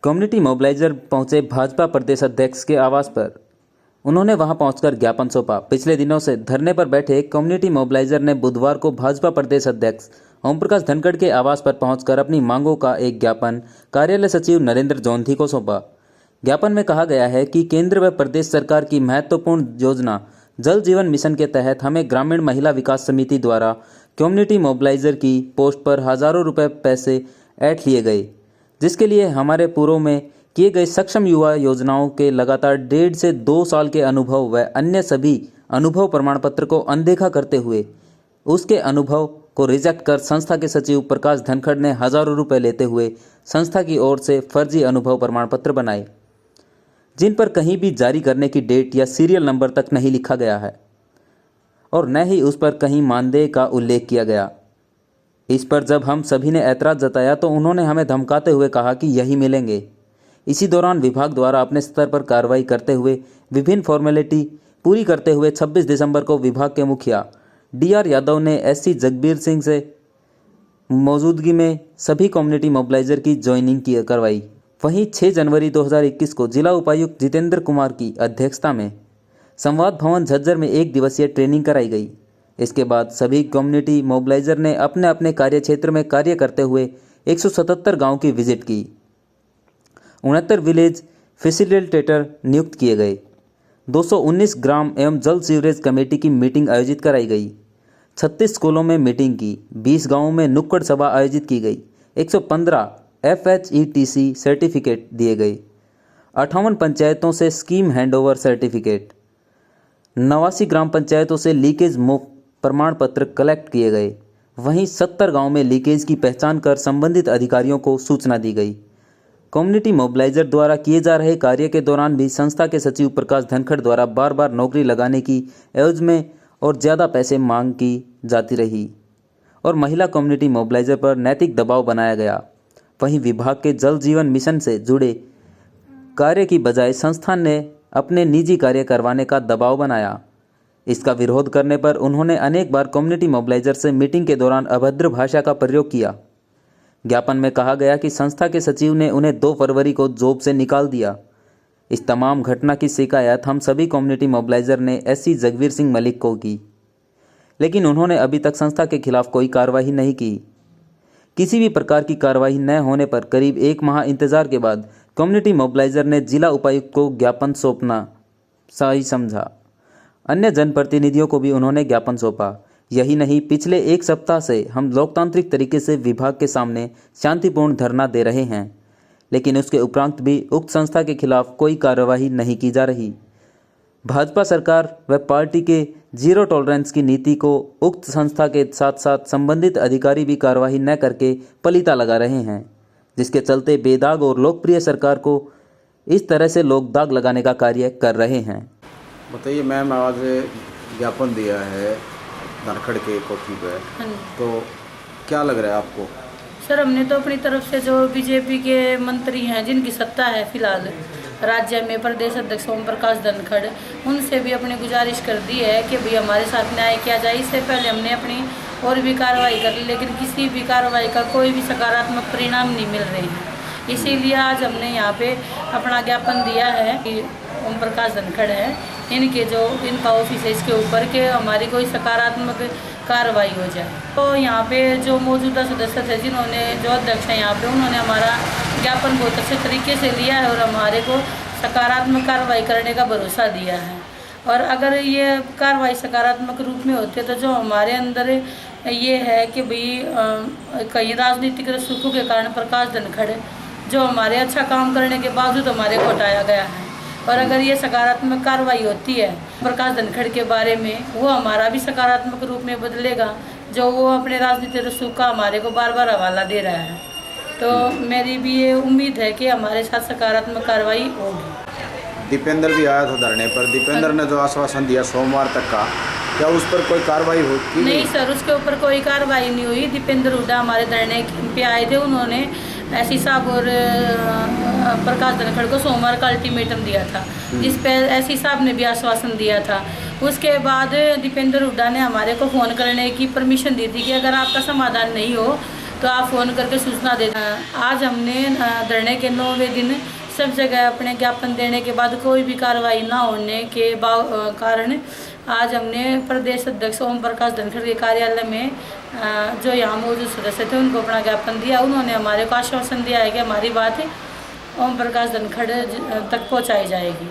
Community mobiliser पहुंचे भाजपा प्रदेश अध्यक्ष के आवास पर। उन्होंने वहां पहुंचकर ज्ञापन सौंपा। पिछले दिनों से धरने पर बैठे कम्युनिटी मोबिलाइजर ने बुधवार को भाजपा प्रदेश अध्यक्ष ओम प्रकाश धनखड़ के आवास पर पहुंचकर अपनी मांगों का एक ज्ञापन कार्यालय सचिव नरेंद्र जोंधी को सौंपा। ज्ञापन में कहा गया है कि केंद्र व प्रदेश सरकार की महत्वपूर्ण योजना जल जीवन मिशन के तहत हमें ग्रामीण महिला विकास समिति द्वारा कम्युनिटी मोबिलाइजर की पोस्ट पर हजारों रुपए पैसे ऐंठ लिए गए, जिसके लिए हमारे पूर्व में किए गए सक्षम युवा योजनाओं के लगातार 1.5 से 2 साल के अनुभव व अन्य सभी अनुभव प्रमाण पत्र को अनदेखा करते हुए उसके अनुभव को रिजेक्ट कर संस्था के सचिव प्रकाश धनखड़ ने हजारों रुपए लेते हुए संस्था की ओर से फर्जी अनुभव प्रमाण पत्र बनाए, जिन पर कहीं भी जारी करने की डेट या सीरियल नंबर तक नहीं लिखा गया है और न ही उस पर कहीं मानदेय का उल्लेख किया गया। इस पर जब हम सभी ने ऐतराज जताया तो उन्होंने हमें धमकाते हुए कहा कि यही मिलेंगे। इसी दौरान विभाग द्वारा अपने स्तर पर कार्रवाई करते हुए विभिन्न फॉर्मेलिटी पूरी करते हुए 26 दिसंबर को विभाग के मुखिया DR यादव ने SC जगबीर सिंह से मौजूदगी में सभी कम्युनिटी मोबिलाइजर की ज्वाइनिंग करवाई। वहीं 6 जनवरी 2021 को जिला उपायुक्त जितेंद्र कुमार की अध्यक्षता में संवाद भवन झज्जर में 1 दिवसीय ट्रेनिंग कराई गई। इसके बाद सभी कम्युनिटी मोबिलाइजर ने अपने अपने कार्य क्षेत्र में कार्य करते हुए 177 गांव की विजिट की। 69 विलेज फैसिलिटेटर नियुक्त किए गए। 219 ग्राम एवं जल सीवरेज कमेटी की मीटिंग आयोजित कराई गई। 36 स्कूलों में मीटिंग की। 20 गांवों में नुक्कड़ सभा आयोजित की गई। 115 FHETC सर्टिफिकेट दिए गए। 58 पंचायतों से स्कीम हैंडओवर सर्टिफिकेट, 89 ग्राम पंचायतों से लीकेज मुक्त प्रमाण पत्र कलेक्ट किए गए। वहीं 70 गांव में लीकेज की पहचान कर संबंधित अधिकारियों को सूचना दी गई। कम्युनिटी मोबिलाइजर द्वारा किए जा रहे कार्य के दौरान भी संस्था के सचिव प्रकाश धनखड़ द्वारा बार बार नौकरी लगाने की एवज में और ज़्यादा पैसे मांग की जाती रही और महिला कम्युनिटी मोबिलाइजर पर नैतिक दबाव बनाया गया। वहीं विभाग के जल जीवन मिशन से जुड़े कार्य की बजाय संस्थान ने अपने निजी कार्य करवाने का दबाव बनाया। इसका विरोध करने पर उन्होंने अनेक बार कम्युनिटी मोबिलाइजर से मीटिंग के दौरान अभद्र भाषा का प्रयोग किया। ज्ञापन में कहा गया कि संस्था के सचिव ने उन्हें 2 फरवरी को जॉब से निकाल दिया। इस तमाम घटना की शिकायत हम सभी कम्युनिटी मोबिलाइजर ने SC जगबीर सिंह मलिक को की, लेकिन उन्होंने अभी तक संस्था के खिलाफ कोई कार्रवाई नहीं की। किसी भी प्रकार की कार्रवाई न होने पर करीब 1 माह इंतजार के बाद कम्युनिटी मोबिलाइजर ने जिला उपायुक्त को ज्ञापन सौंपना सही समझा। अन्य जनप्रतिनिधियों को भी उन्होंने ज्ञापन सौंपा। यही नहीं, पिछले 1 सप्ताह से हम लोकतांत्रिक तरीके से विभाग के सामने शांतिपूर्ण धरना दे रहे हैं, लेकिन उसके उपरांत भी उक्त संस्था के खिलाफ कोई कार्यवाही नहीं की जा रही। भाजपा सरकार व पार्टी के जीरो टॉलरेंस की नीति को उक्त संस्था के साथ साथ संबंधित अधिकारी भी कार्रवाई न करके पलीता लगा रहे हैं, जिसके चलते बेदाग और लोकप्रिय सरकार को इस तरह से लोग दाग लगाने का कार्य कर रहे हैं। बताइए मैम, आज ज्ञापन दिया है धनखड़ के कोठी पे, तो क्या लग रहा है आपको? सर, हमने तो अपनी तरफ से जो बीजेपी के मंत्री हैं जिनकी सत्ता है फिलहाल राज्य में, प्रदेश अध्यक्ष ओम प्रकाश धनखड़, उनसे भी अपनी गुजारिश कर दी है कि भाई हमारे साथ न्याय किया जाए। इससे पहले हमने अपनी और भी कार्रवाई कर ली, लेकिन किसी भी कार्रवाई का कोई भी सकारात्मक परिणाम नहीं मिल रहे हैं। इसीलिए आज हमने यहाँ पे अपना ज्ञापन दिया है कि ओम प्रकाश धनखड़ है, इनका ऑफिस है इसके ऊपर के हमारी कोई सकारात्मक कार्रवाई हो जाए। तो यहाँ पे जो मौजूदा सदस्य थे, जो अध्यक्ष हैं यहाँ पे, उन्होंने हमारा ज्ञापन बहुत अच्छे तरीके से लिया है और हमारे को सकारात्मक कार्रवाई करने का भरोसा दिया है। और अगर ये कार्रवाई सकारात्मक रूप में होती है तो जो हमारे अंदर ये है कि भाई कई राजनीतिक रसूखों के कारण प्रकाश धनखड़ जो हमारे अच्छा काम करने के बावजूद हमारे को हटाया गया है, और अगर ये सकारात्मक कार्रवाई होती है प्रकाश धनखड़ के बारे में, वो हमारा भी सकारात्मक रूप में बदलेगा, जो वो अपने राजनीतिक रसूख का हमारे को बार बार हवाला दे रहा है। तो मेरी भी ये उम्मीद है कि हमारे साथ सकारात्मक कार्रवाई होगी। दीपेंद्र भी आया था धरने पर। दीपेंद्र ने जो आश्वासन दिया सोमवार तक का, क्या उस पर कोई कार्रवाई होती? नहीं सर, उसके ऊपर कोई कार्रवाई नहीं हुई। दीपेंद्र हुड्डा हमारे धरने पे आए थे, उन्होंने SC साहब और प्रकाश धनखड़ को सोमवार का अल्टीमेटम दिया था, जिस पे SC साहब ने भी आश्वासन दिया था। उसके बाद दीपेंद्र हुड्डा ने हमारे को फ़ोन करने की परमिशन दी थी कि अगर आपका समाधान नहीं हो तो आप फ़ोन करके सूचना दे। आज हमने धरने के 9वें दिन सब जगह अपने ज्ञापन देने के बाद कोई भी कार्रवाई ना होने के कारण आज हमने प्रदेश अध्यक्ष ओम प्रकाश धनखड़ के कार्यालय में जो यहाँ मौजूद सदस्य थे उनको अपना ज्ञापन दिया। उन्होंने हमारे को आश्वासन दिया है कि हमारी बात ओम प्रकाश धनखड़ तक पहुँचाई जाएगी।